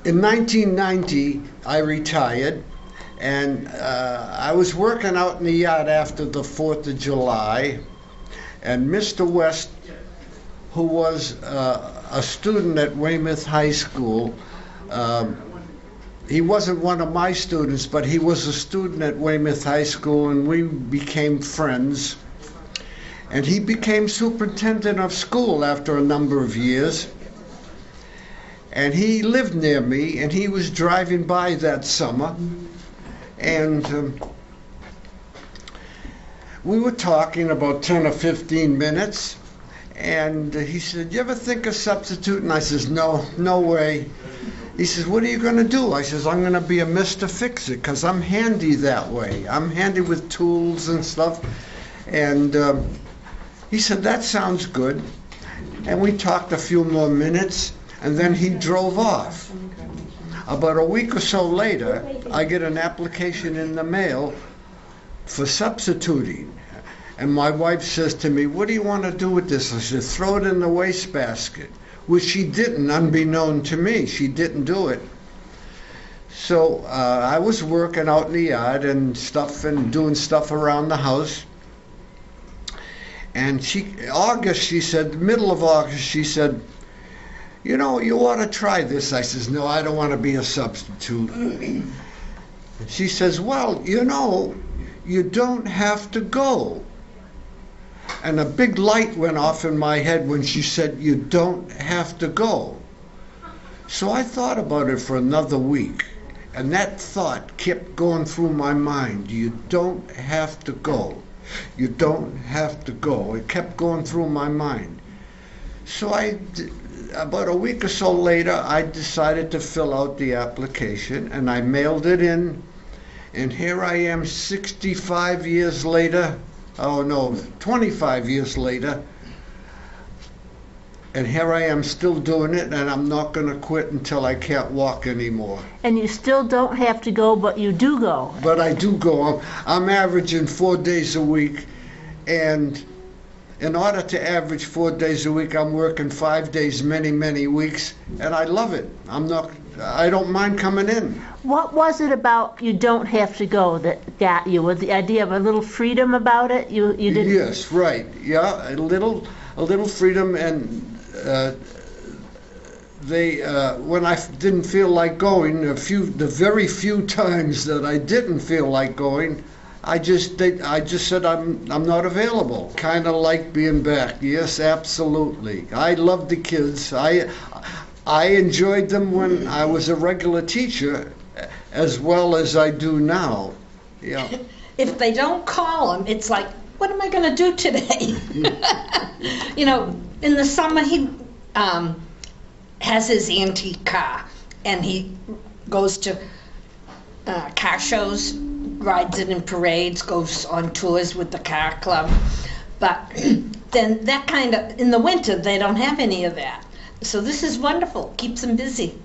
In 1990, I retired, and I was working out in the yard after the 4th of July, and Mr. West, who was a student at Weymouth High School, he wasn't one of my students, but he was a student at Weymouth High School, and we became friends. And he became superintendent of school after a number of years. And he lived near me, and he was driving by that summer, and we were talking about 10 or 15 minutes, and he said, "You ever think of substituting?" I says, no way. He says, "What are you going to do?" I says, "I'm going to be a Mr. Fix-It, because I'm handy that way. I'm handy with tools and stuff." And he said, "That sounds good." And we talked a few more minutes, and then he drove off. About a week or so later, I get an application in the mail for substituting. And my wife says to me, "What do you want to do with this?" I said, "Throw it in the wastebasket," which she didn't, unbeknown to me. She didn't do it. So I was working out in the yard and stuff and doing stuff around the house. And middle of August, she said, "You know, you ought to try this." I says, "No, I don't want to be a substitute." She says, "Well, you know, you don't have to go." And a big light went off in my head when she said, "You don't have to go." So I thought about it for another week, and that thought kept going through my mind. You don't have to go. You don't have to go. It kept going through my mind. So about a week or so later, I decided to fill out the application, and I mailed it in. And here I am 65 years later, 25 years later, and here I am still doing it, and I'm not going to quit until I can't walk anymore. And you still don't have to go, but you do go. But I do go. I'm averaging 4 days a week, and in order to average 4 days a week, I'm working 5 days, many weeks, and I love it. I don't mind coming in. What was it about you don't have to go that got you? Was the idea of a little freedom about it? You didn't. Yes, right. Yeah, a little freedom, and when I didn't feel like going, the very few times that I didn't feel like going, I just said I'm not available. Kind of like being back. Yes, absolutely. I love the kids. I enjoyed them when I was a regular teacher, as well as I do now. Yeah. If they don't call him, it's like, what am I going to do today? You know, in the summer he has his antique car, and he goes to car shows, rides it in parades, goes on tours with the car club. But then in the winter, they don't have any of that. So this is wonderful, keeps them busy.